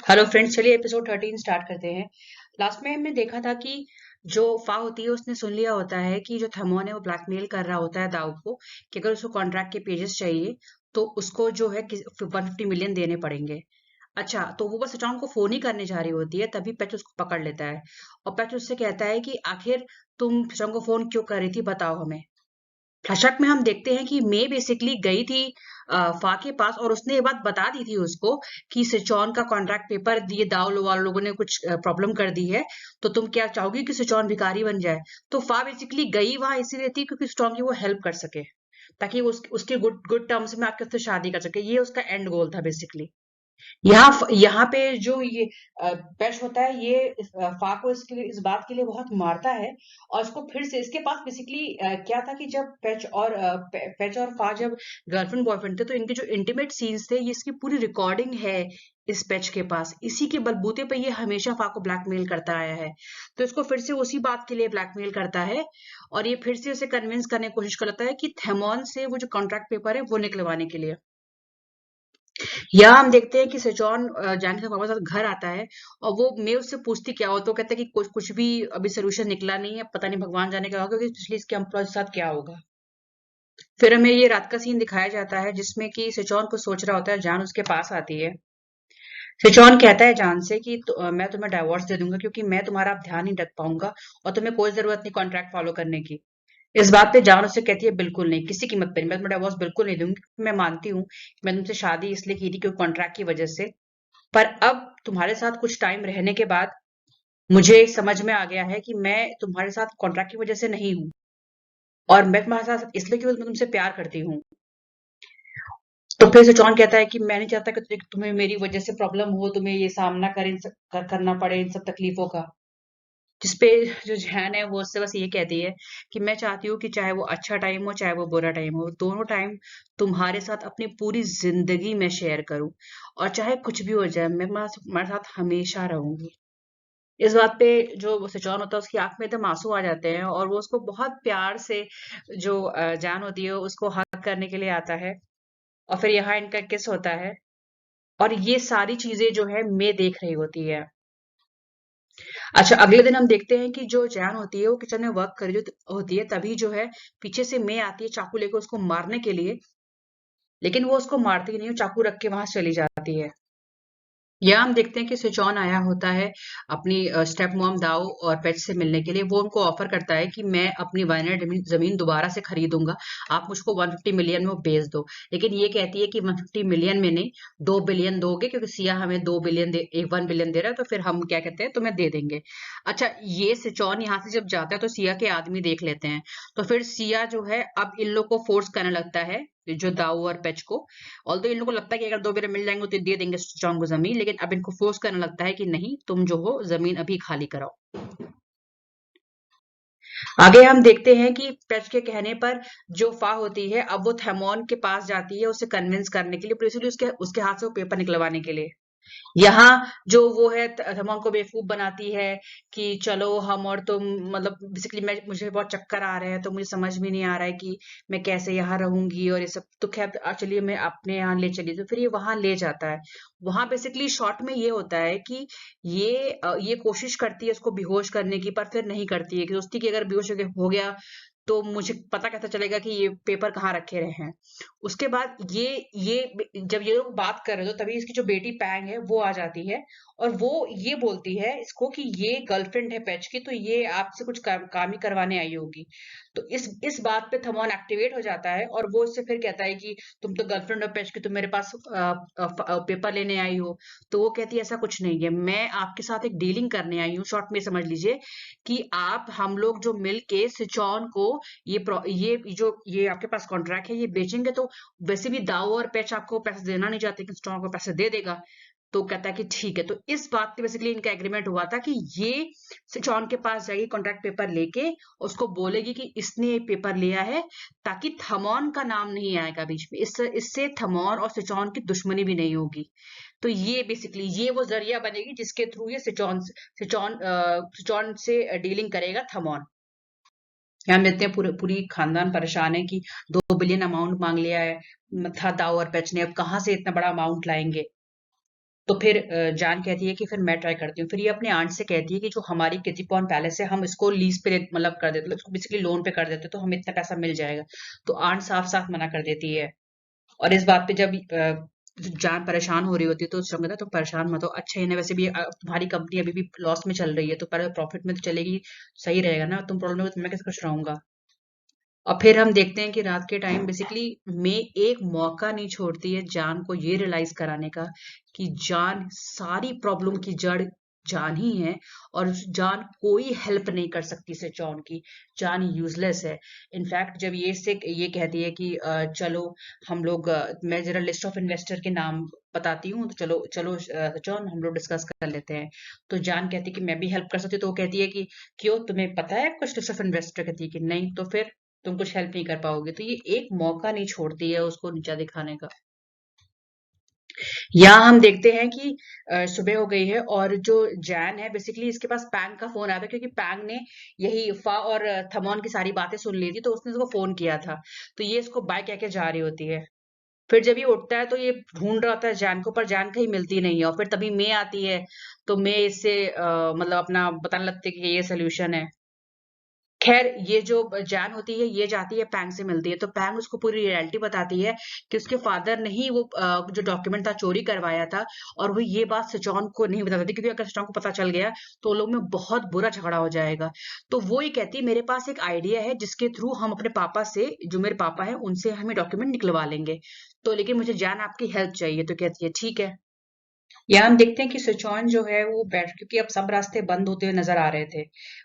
Hello friends, चलिए episode 13 start करते हैं। लास्ट में हमने देखा था कि जो फा होती है उसने सुन लिया होता है कि जो थमोन है वो ब्लैकमेल कर रहा होता है दाऊ को कि अगर उसको कॉन्ट्रैक्ट के पेजेस चाहिए तो उसको जो है 150 मिलियन देने पड़ेंगे। अच्छा, तो वो बस अचानक को फोन ही करने जा रही होती है, तभी पैच उसको पकड़ लेता है और पैच उससे कहता है कि आखिर तुम शंको को फोन क्यों कर रही थी, बताओ हमें। फ्लैशबैक में हम देखते हैं कि मे बेसिकली गई थी फा के पास और उसने ये बात बता दी थी उसको कि सिचौन का कॉन्ट्रैक्ट पेपर दिए दाव वाले लोगों ने कुछ प्रॉब्लम कर दी है, तो तुम क्या चाहोगी कि सिचौन भिखारी बन जाए। तो फा बेसिकली गई वहां इसीलिए थी क्योंकि सिचौन की वो हेल्प कर सके, ताकि वो उसके गुड गुड टर्म्स में आपके उससे शादी कर सके। ये उसका एंड गोल था बेसिकली। यहाँ पे जो ये पेश होता है, ये फा को इसके लिए, इस बात के लिए बहुत मारता है और इसको फिर से इसके पास बेसिकली क्या था कि जब पेच और फा जब गर्लफ्रेंड बॉयफ्रेंड थे तो इनके जो इंटीमेट सीन्स थे, ये इसकी पूरी रिकॉर्डिंग है इस पेच के पास। इसी के बलबूते पे ये हमेशा फा को ब्लैकमेल करता आया है, तो इसको फिर से उसी बात के लिए ब्लैकमेल करता है और ये फिर से उसे कन्विंस करने की कोशिश करता है कि थेमोन से वो जो कॉन्ट्रैक्ट पेपर है वो निकलवाने के लिए। यहाँ हम देखते हैं कि सेजॉन जानकी के पापा के साथ घर आता है और वो मैं उससे पूछती क्या हो, तो कहता है कि कुछ कुछ भी अभी सोल्यूशन निकला नहीं है, पता नहीं भगवान जाने क्या होगा कि पिछले इसके एम्प्लॉय के साथ क्या होगा। फिर हमें ये रात का सीन दिखाया जाता है जिसमें कि सेजॉन को सोच रहा होता है, जान उसके पास आती है। सेजॉन कहता है जान से कि मैं तुम्हें डाइवोर्स दे दूंगा क्योंकि मैं तुम्हारा अब ध्यान नहीं रख पाऊंगा और तुम्हें कोई जरूरत नहीं कॉन्ट्रैक्ट फॉलो करने की। इस बात पे जान उससे कहती है बिल्कुल नहीं, किसी कीमत पे नहीं, मैं तुम्हें डाइवोर्स बिल्कुल नहीं दूंगी। मैं मानती हूँ कि मैं तुमसे शादी इसलिए की थी क्योंकि कॉन्ट्रैक्ट की वजह से, पर अब तुम्हारे साथ कुछ टाइम रहने के बाद मुझे समझ में आ गया है कि मैं तुम्हारे साथ कॉन्ट्रैक्ट की वजह से नहीं हूँ और मैं तुम्हारे साथ इसलिए क्योंकि मैं तुमसे प्यार करती हूँ। तो फिर से जॉन कहता है कि मैं नहीं चाहता कि तुम्हें मेरी वजह से प्रॉब्लम हो, तुम्हें ये सामना करना पड़े इन सब तकलीफों का। जिसपे जो जैन है वो उससे बस ये कहती है कि मैं चाहती हूँ कि चाहे वो अच्छा टाइम हो चाहे वो बुरा टाइम हो, दोनों टाइम तुम्हारे साथ अपनी पूरी जिंदगी में शेयर करूं और चाहे कुछ भी हो जाए मैं तुम्हारे साथ हमेशा रहूंगी। इस बात पे जो वो सिचौन होता है उसकी आंख में एकदम आंसू आ जाते हैं और वो उसको बहुत प्यार से जो जान होती है उसको हक करने के लिए आता है और फिर यहाँ इनका किस होता है और ये सारी चीजें जो है मैं देख रही होती है। अच्छा, अगले दिन हम देखते हैं कि जो जैन होती है वो किचन में वर्क कर रही होती है, तभी जो है पीछे से मैं आती है चाकू लेकर उसको मारने के लिए, लेकिन वो उसको मारती नहीं, वो चाकू रख के वहां से चली जाती है। यहाँ हम देखते हैं कि सिचौन आया होता है अपनी स्टेप मॉम दाओ और पेच से मिलने के लिए। वो उनको ऑफर करता है कि मैं अपनी वायनाड जमीन दोबारा से खरीदूंगा, आप मुझको 150 मिलियन में वो बेच दो। लेकिन ये कहती है कि 150 मिलियन में नहीं, 2 बिलियन दोगे क्योंकि सिया हमें 2 बिलियन दे 1 बिलियन दे रहा है, तो फिर हम क्या कहते हैं तुम्हें दे देंगे। अच्छा, ये सिचौन यहाँ से जब जाता है तो सिया के आदमी देख लेते हैं, तो फिर सिया जो है अब इन लोग को फोर्स करने लगता है, जो दाऊ और पेच को। ऑल्दो इन लोगों को लगता है कि अगर 2 बिलियन मिल जाएंगे तो दे देंगे स्ट्रॉन्ग को जमीन, लेकिन अब इनको फोर्स करने लगता है कि नहीं, तुम जो हो जमीन अभी खाली कराओ। आगे हम देखते हैं कि पेच के कहने पर जो फा होती है अब वो थेमोन के पास जाती है उसे कन्विंस करने के लिए, बेसिकली उसके उसके हाथ से वो पेपर निकलवाने के लिए। यहाँ जो वो है थमॉन को बेवकूफ बनाती है कि चलो हम और तुम, मतलब बेसिकली मैं मुझे बहुत चक्कर आ रहे हैं तो मुझे समझ में नहीं आ रहा है कि मैं कैसे यहाँ रहूंगी और ये सब, तो खैर चलिए मैं अपने यहाँ ले चली, तो फिर ये वहां ले जाता है। वहां बेसिकली शॉर्ट में ये होता है कि ये कोशिश करती है उसको बेहोश करने की, पर फिर नहीं करती है कि दोस्ती की अगर बेहोश हो गया तो मुझे पता कैसे चलेगा कि ये पेपर कहाँ रखे रहे हैं। उसके बाद ये जब ये लोग बात कर रहे हो तभी इसकी जो बेटी पैंग है वो आ जाती है और वो ये बोलती है इसको कि ये गर्लफ्रेंड है पैच की, तो ये आपसे कुछ काम ही करवाने आई होगी। तो इस बात पे थमॉन एक्टिवेट हो जाता है और वो इससे फिर कहता है कि तुम तो गर्लफ्रेंड हो पैच की, तुम मेरे पास पेपर लेने आई हो। तो वो कहती है ऐसा कुछ नहीं है, मैं आपके साथ एक डीलिंग करने आई हूँ, शॉर्ट में समझ लीजिए कि आप हम लोग जो मिल के सिचौन को ये आपके पास कॉन्ट्रैक्ट है ये बेचेंगे, तो वैसे भी दाऊ और पैच आपको पैसे देना नहीं चाहते कि स्टॉक को पैसे दे देगा। तो कहता है कि ठीक है, तो इस बात पे बेसिकली इनका एग्रीमेंट हुआ था कि ये सिचौन के पास जाएगी कॉन्ट्रैक्ट पेपर लेके, उसको बोलेगी कि इसने ये पेपर लिया है, ताकि थमॉन का नाम नहीं आएगा बीच में, इससे थमॉन और सिचौन की दुश्मनी भी नहीं होगी। तो ये बेसिकली ये वो जरिया बनेगी जिसके थ्रू ये सिचौन से डीलिंग करेगा थमॉन। यहाँ मिलते हैं पूरे पूरी खानदान परेशान है कि 2 बिलियन अमाउंट मांग लिया है था दाऊ और पेच ने, अब कहाँ से इतना बड़ा अमाउंट लाएंगे। तो फिर जान कहती है कि फिर मैं ट्राई करती हूँ। फिर ये अपने आंट से कहती है कि जो हमारी किटीपॉन पैलेस है हम इसको लीज पे मतलब कर देते, इसको बेसिकली लोन पे कर देते तो हमें इतना पैसा मिल जाएगा। तो आंट साफ साफ मना कर देती है। और इस बात पे जब जान परेशान हो रही होती है तो उसने कहता तुम परेशान मत हो, अच्छा इन्हें वैसे भी तुम्हारी कंपनी अभी भी लॉस में चल रही है तो पहले प्रॉफिट में तो चलेगी, सही रहेगा ना, तुम प्रॉब्लम में तो मैं कैसे खुश रहूंगा। और फिर हम देखते हैं कि रात के टाइम बेसिकली मैं एक मौका नहीं छोड़ती है जान को ये रियलाइज कराने का कि जान सारी प्रॉब्लम की जड़ जान ही है, और जान कोई हेल्प नहीं कर सकती सिचौन की। जान यूजलेस है। इनफैक्ट जब ये कहती है कि चलो हम लोग मैं जरा लिस्ट ऑफ इन्वेस्टर के नाम बताती हूँ तो चलो चलो सिचौन हम लोग डिस्कस कर लेते हैं। तो जान कहती है कि मैं भी हेल्प कर सकती हूँ। तो वो कहती है कि क्यों, तुम्हें पता है कुछ लिस्ट ऑफ इन्वेस्टर? कहती है कि नहीं। तो फिर तुम कुछ हेल्प नहीं कर पाओगे। तो ये एक मौका नहीं छोड़ती है उसको नीचा दिखाने का। यहाँ हम देखते हैं कि सुबह हो गई है और जो जैन है बेसिकली इसके पास पैंग का फोन आया था, क्योंकि पैंग ने यही फा और थमॉन की सारी बातें सुन ली थी तो उसने उसको फोन किया था। तो ये इसको बाय कह के जा रही होती है। फिर जब ये उठता है तो ये ढूंढ रहा होता है जैन को, पर जैन कहीं मिलती नहीं है। और फिर तभी मे आती है। तो मे इससे मतलब अपना बताने लगती है कि ये सोल्यूशन है। खैर ये जो जैन होती है ये जाती है पैंग से मिलती है, तो पैंग उसको पूरी रियलिटी बताती है कि उसके फादर ने ही वो जो डॉक्यूमेंट था चोरी करवाया था। और वो ये बात सचौन को नहीं बताती थी, क्योंकि अगर सचौन को पता चल गया तो उन लोग में बहुत बुरा झगड़ा हो जाएगा। तो वो ये कहती है मेरे पास एक आइडिया है जिसके थ्रू हम अपने पापा से, जो मेरे पापा है उनसे हमें डॉक्यूमेंट निकलवा लेंगे। तो लेकिन मुझे जैन आपकी हेल्प चाहिए। तो कहती है ठीक है। यहाँ हम देखते हैं कि सिचौन जो है वो बैठ, क्योंकि अब सब रास्ते बंद होते हुए नजर आ रहे थे।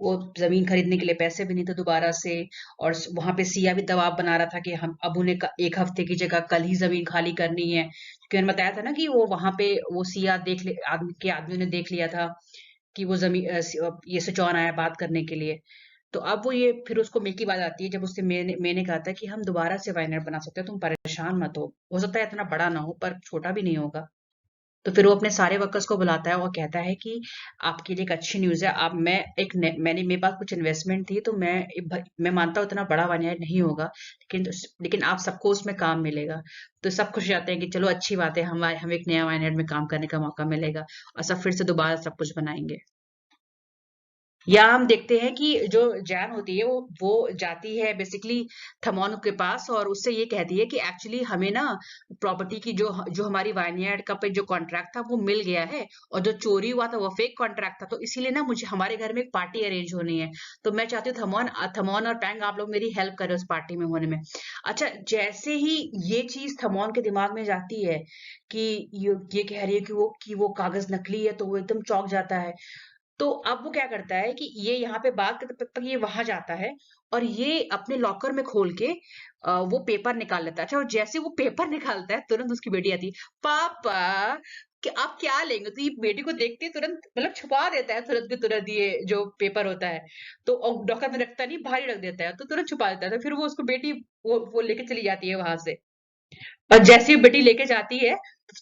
वो जमीन खरीदने के लिए पैसे भी नहीं थे दोबारा से। और वहां पे सिया भी दबाव बना रहा था कि हम अब उन्हें एक हफ्ते की जगह कल ही जमीन खाली करनी है, क्योंकि मैंने बताया था ना कि वो वहां पे वो सिया आदमियों ने देख लिया था कि वो ये सिचौन आया बात करने के लिए। तो अब वो ये फिर उसको मे की बात आती है जब उससे मैंने कहा था कि हम दोबारा से वाइनर बना सकते हैं, तुम परेशान मत हो सकता है इतना बड़ा ना हो पर छोटा भी नहीं होगा। तो फिर वो अपने सारे वर्कर्स को बुलाता है और कहता है कि आपके लिए एक अच्छी न्यूज़ है। आप मैं एक ने मैंने मेरे पास कुछ इन्वेस्टमेंट थी तो मैं मानता हूँ इतना बड़ा वाइनयार्ड नहीं होगा, लेकिन आप सबको उसमें काम मिलेगा। तो सब खुश हो जाते हैं कि चलो अच्छी बात है, हमें एक नया वाइनयार्ड में काम करने का मौका मिलेगा और सब फिर से दोबारा सब कुछ बनाएंगे। या हम देखते हैं कि जो जैन होती है वो जाती है बेसिकली थमोन के पास और उससे ये कहती है कि एक्चुअली हमें ना प्रॉपर्टी की जो जो हमारी वाइनयार्ड का पे जो कॉन्ट्रैक्ट था वो मिल गया है, और जो चोरी हुआ था वो फेक कॉन्ट्रैक्ट था, तो इसीलिए ना मुझे हमारे घर में एक पार्टी अरेंज होनी है। तो मैं चाहती हूँ थमोन और पैंग आप लोग मेरी हेल्प करें उस पार्टी में होने में। अच्छा जैसे ही ये चीज थमोन के दिमाग में जाती है कि ये कह रही है कि वो कागज नकली है, तो वो एकदम चौंक जाता है। तो अब वो क्या करता है कि ये यहाँ पे बात करते तब तक ये वहां जाता है और ये अपने लॉकर में खोल के वो पेपर निकाल लेता है। अच्छा, और जैसे वो पेपर निकालता है तुरंत उसकी बेटी आती है, पापा कि आप क्या लेंगे? तो ये बेटी को देखते ही तुरंत मतलब छुपा देता है तुरंत के तुरंत ये जो पेपर होता है। तो डॉक्टर में रखता नहीं, बाहर ही रख देता है, तो तुरंत छुपा देता है। तो फिर वो उसको बेटी वो लेके चली जाती है वहां से। और जैसे ही बेटी लेके जाती है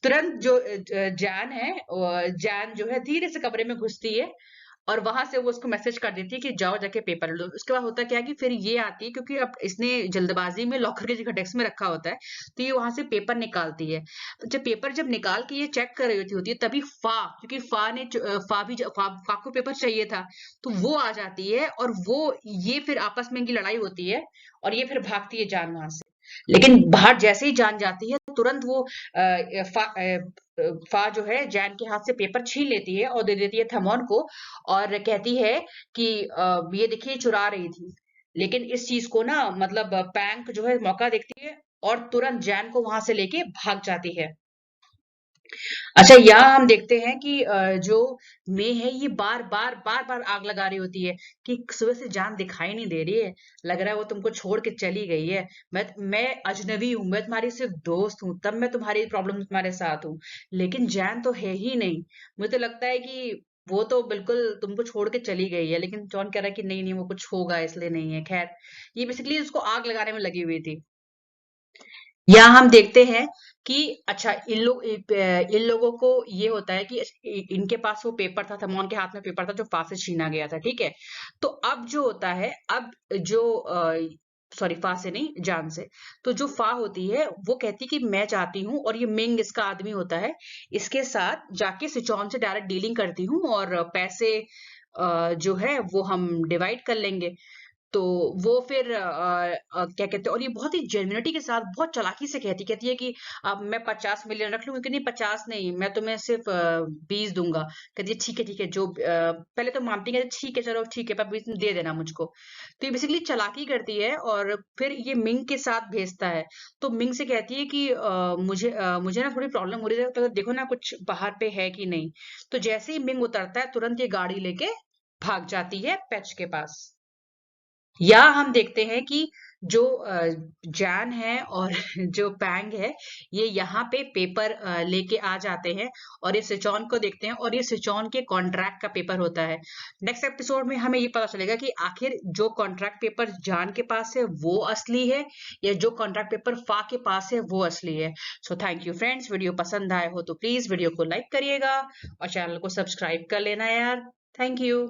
तुरंत जो जैन है, जैन जो है धीरे से कमरे में घुसती है और वहां से वो उसको मैसेज कर देती है कि जाओ जाके पेपर लो। उसके बाद होता क्या है कि फिर ये आती है, क्योंकि अब इसने जल्दबाजी में लॉकर की जगह डेस्क में रखा होता है, तो ये वहां से पेपर निकालती है। तो जब पेपर जब निकाल के ये चेक कर रही होती है तभी क्योंकि फा भी फा को पेपर चाहिए था, तो वो आ जाती है और वो ये फिर आपस में इनकी लड़ाई होती है और ये फिर भागती है जान वहां से। लेकिन बाहर जैसे ही जान जाती है तुरंत वो फा जो है जैन के हाथ से पेपर छीन लेती है और दे देती है थमॉन को और कहती है कि ये देखिए चुरा रही थी। लेकिन इस चीज को ना मतलब पैंक जो है मौका देखती है और तुरंत जैन को वहां से लेके भाग जाती है। अच्छा यहाँ हम देखते हैं कि जो मे है ये बार बार आग लगा रही होती है कि सुबह से जान दिखाई नहीं दे रही है, लग रहा है वो तुमको छोड़ के चली गई है। मैं अजनबी हूँ, मैं तुम्हारी सिर्फ दोस्त हूँ, तब मैं तुम्हारी प्रॉब्लम में तुम्हारे साथ हूँ, लेकिन जैन तो है ही नहीं। मुझे तो लगता है कि वो तो बिल्कुल तुमको छोड़ के चली गई है, लेकिन जॉन कह रहा है कि नहीं नहीं वो कुछ होगा इसलिए नहीं है। खैर ये बेसिकली उसको आग लगाने में लगी हुई थी। यहाँ हम देखते हैं कि अच्छा इन लोगों को ये होता है कि इनके पास वो पेपर था, थमॉन के हाथ में पेपर था जो पास से छीना गया था, ठीक है। तो अब जो होता है, अब जो सॉरी फा से नहीं, जान से। तो जो फा होती है वो कहती कि मैं चाहती हूँ, और ये मिंग इसका आदमी होता है, इसके साथ जाके सिचौन से डायरेक्ट डीलिंग करती हूँ और पैसे जो है वो हम डिवाइड कर लेंगे। तो वो फिर क्या कहते हैं, और ये बहुत ही जेन्युइनिटी के साथ बहुत चालाकी से कहती है कि अब मैं 50 मिलियन रख लूंगी, कि नहीं 50 नहीं, मैं तुम्हें सिर्फ 20 दूंगा। कहती है ठीक है, जो पहले तो मानती है, ठीक है चलो ठीक है, पर 20 दे देना मुझको। तो ये बेसिकली चालाकी करती है और फिर ये मिंग के साथ भेजता है। तो मिंग से कहती है कि मुझे ना थोड़ी प्रॉब्लम हो रही है, तो देखो ना कुछ बाहर पे है कि नहीं। तो जैसे ही मिंग उतरता है, तुरंत ये गाड़ी लेके भाग जाती है पैच के पास। या हम देखते हैं कि जो जैन है और जो पैंग है, ये यहाँ पे पेपर लेके आ जाते हैं और ये सिचौन को देखते हैं, और ये सिचौन के कॉन्ट्रैक्ट का पेपर होता है। नेक्स्ट एपिसोड में हमें ये पता चलेगा कि आखिर जो कॉन्ट्रैक्ट पेपर जान के पास है वो असली है, या जो कॉन्ट्रैक्ट पेपर फा के पास है वो असली है। So thank you friends, video पसंद आए हो तो प्लीज वीडियो को लाइक करिएगा और चैनल को सब्सक्राइब कर लेना यार। Thank you.